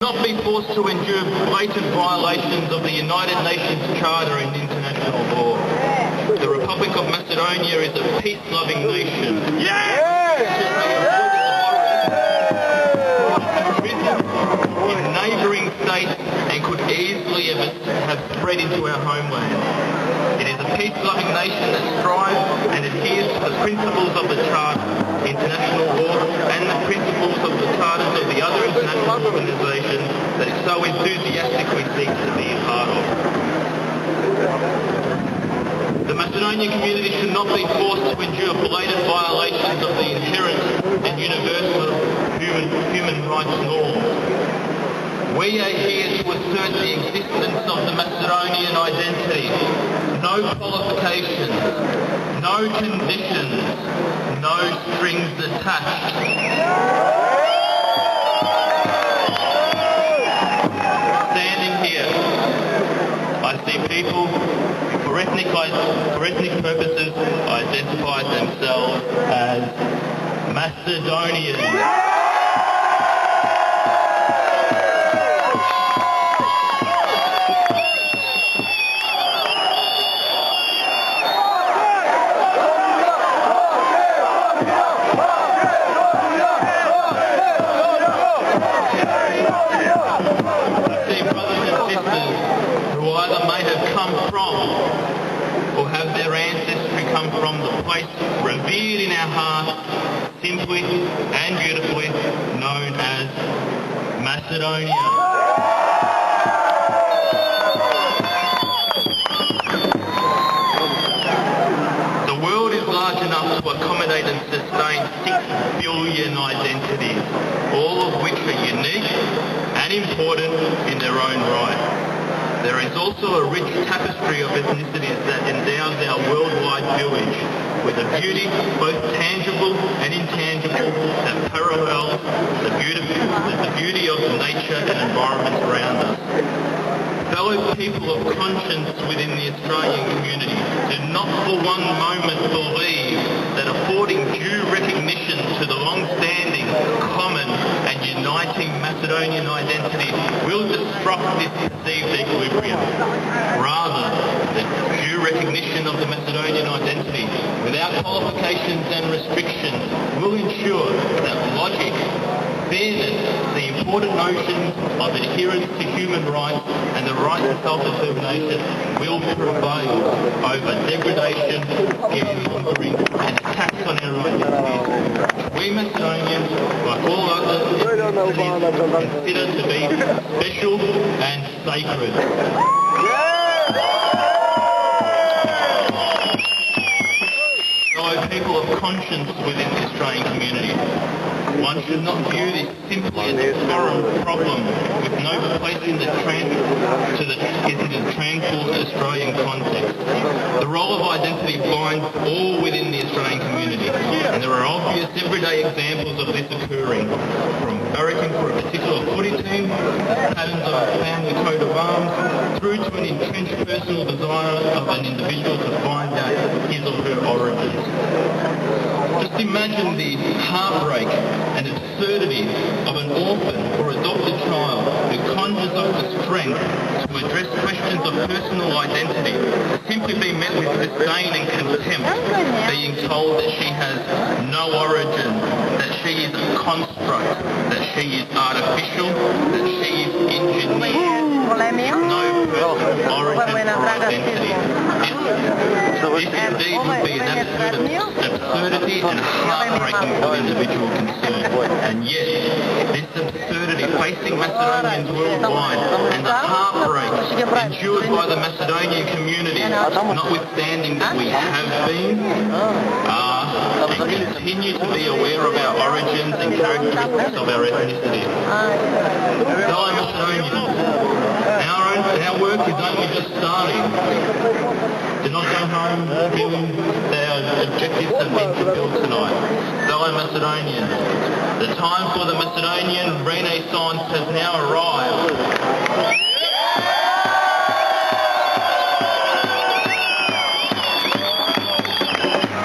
not be forced to endure blatant violations of the United Nations Charter and international law. The Republic of Macedonia is a peace-loving nation. In neighbouring states and could easily have spread into our homeland. It is a peace-loving nation that strives and adheres to the principles of the Charter, international law, and the principles of the charters of the other international organisations that it so enthusiastically seeks to be a part of. The Macedonian community should not be forced to endure blatant violations of the inherent and universal human rights norms. We are here to assert the existence of the Macedonian identity. No qualifications, no conditions, no strings attached. Standing here, I see people who for ethnic purposes identify themselves as Macedonians. Or have their ancestry come from the place revered in our hearts, simply and beautifully known as Macedonia. The world is large enough to accommodate and sustain 6 billion identities, all of which are unique and important in their own right. There is also a rich tapestry of ethnicities that endows our worldwide village with a beauty both tangible and intangible that parallels the beauty of nature and environments around us. Fellow people of conscience within the Australian community, do not for one moment believe that affording due recognition to the long-standing, common and uniting Macedonian identity will disrupt this perceived equilibrium. Rather, the due recognition of the Macedonian identity without qualifications and restrictions will ensure that logic, fairness, the important notions of adherence to human rights and the right to self-determination will prevail over degradation, fear-mongering and attacks on our identities. We Macedonians, like all other ethnicities, consider to be special and sacred. Fellow people of conscience within the Australian community, one should not view this simply as a foreign problem with no place in the tranquil Australian context. The role of identity binds all within the Australian community, and there are obvious everyday examples of this occurring, from barracking for a particular footy team, the patterns of a family coat of arms, through to an entrenched personal desire of an individual to find out his or her origins. Just imagine the heartbreak and absurdity of an orphan or adopted child who conjures up the strength to address questions of personal identity to simply be met with disdain and contempt, being told that she has no origin, that she is a construct, that she is artificial, that she is engineered, no personal origin or identity. This indeed would be an absurdity and heartbreaking for the individual concerned. And yet, this absurdity facing Macedonians worldwide and the heartbreak endured by the Macedonian community, notwithstanding that we have been, are, and continue to be aware of our origins and characteristics of our ethnicity. Fellow Macedonians, our work is only just starting. Do not go home feeling that our objectives have been fulfilled tonight. Fellow Macedonians, the time for the Macedonian Renaissance has now arrived.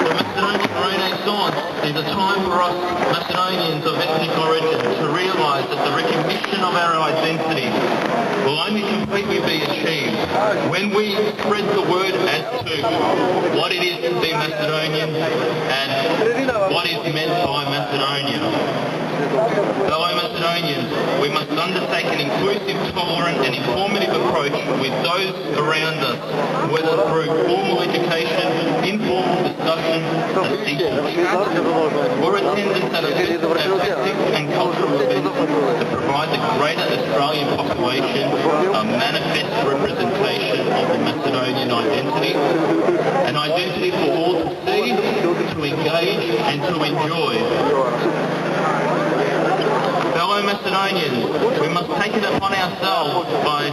The Macedonian Renaissance is a time for us Macedonians of ethnic origin to realise that the recognition of our identity identity will only completely be achieved when we spread the word as to what it is to be Macedonian and what is meant by Macedonia. Fellow Macedonians, we must undertake an inclusive, tolerant and informative approach with those around us, whether through formal education, informal discussion, a secret chat, or attendance at artistic and cultural events that provide the greater Australian population a manifest representation of the Macedonian identity, an identity for all to see, to engage and to enjoy. Fellow Macedonians, we must take it upon ourselves by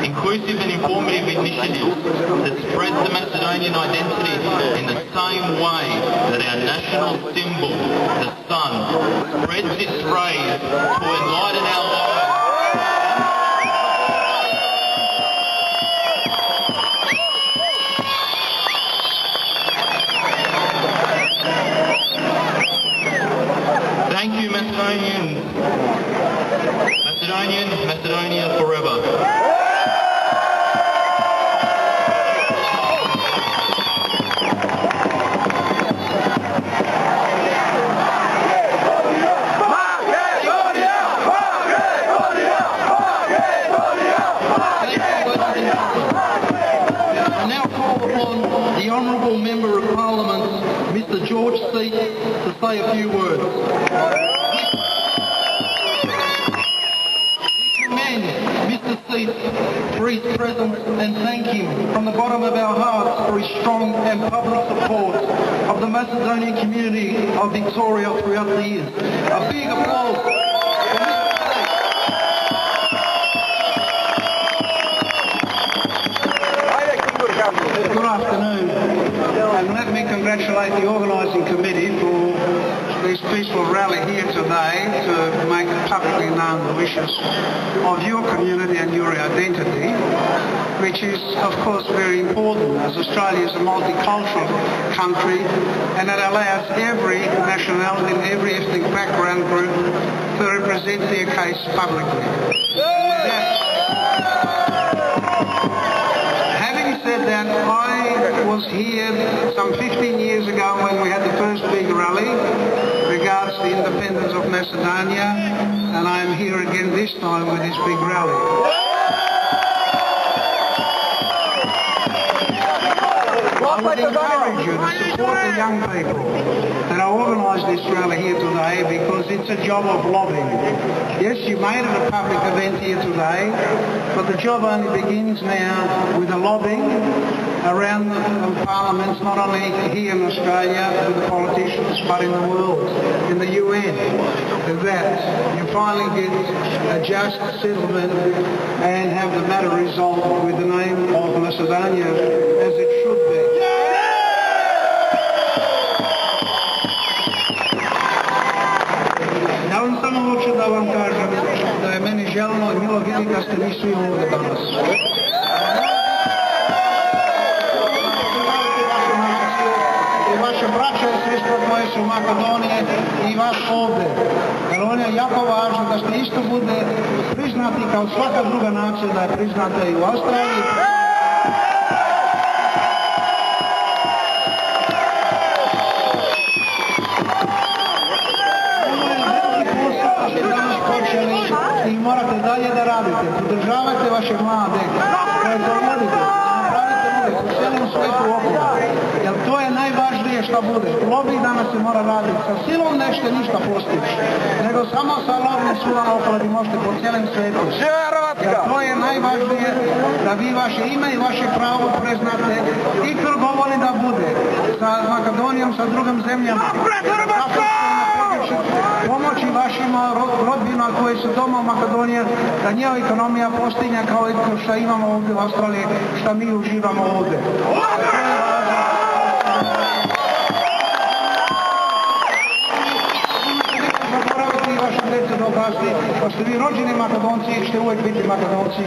inclusive and informative initiatives that spread the Macedonian identity in the same way that our national symbol, the sun, spreads its rays to enlighten our lives. Thank you, Macedonians. Macedonian, Macedonia forever. I now call upon the Honourable Member of Parliament, Mr. George Seat, to say a few words. Mr. Seat for his presence and thank him from the bottom of our hearts for his strong and public support of the Macedonian community of Victoria throughout the years. A big applause for Mr. Seat. Good afternoon, and let me congratulate the organising committee for this peaceful rally here today to make publicly known the wishes of your community and your identity, which is of course very important as Australia is a multicultural country and it allows every nationality and every ethnic background group to represent their case publicly. Having said that, I was here some 15 years ago when we had the first big rally regards the independence of Macedonia, and I am here again this time with this big rally. I would encourage you to support the young people that I organised this rally here today because it's a job of lobbying. Yes, you made it a public event here today, but the job only begins now with the lobbying around the parliaments, not only here in Australia with the politicians, but in the world, in the UN, that you finally get a just settlement and have the matter resolved with the name of Macedonia as it should be. Ja vam samo hoću da vam kažem da je meni željno i milo vidjeti da ste vi svi ovdje danas. I vaše braće i sestre koje su u Makedoniji i vas ovdje. Jer on je jako važno da ste isto bude priznati kao svaka druga nacija da je priznata i u Australiji. I morate dalje da radite, podržavajte vaše mlade, koje to vodite, napravite uvijek u cijelom svijetu okolo, jer to je najvažnije što bude. Lobby danas se mora raditi, sa silom nešte ništa postići, nego samo sa lobby silom okolo vi možete po cijelom svijetu. Jer to je najvažnije da vi vaše ime i vaše pravo preznate i trgovali da bude sa Makedonijom, sa drugim zemljama. Pomoći vašim rodbinama koji su doma u Makedoniji, da njeva ekonomija postigne kao što imamo ovdje u Australiji, što mi uživamo ovdje. Zaboraviti vaše djece da odrasti, pa ste vi rođeni Makedonci i ćete uvijek biti Makedonci.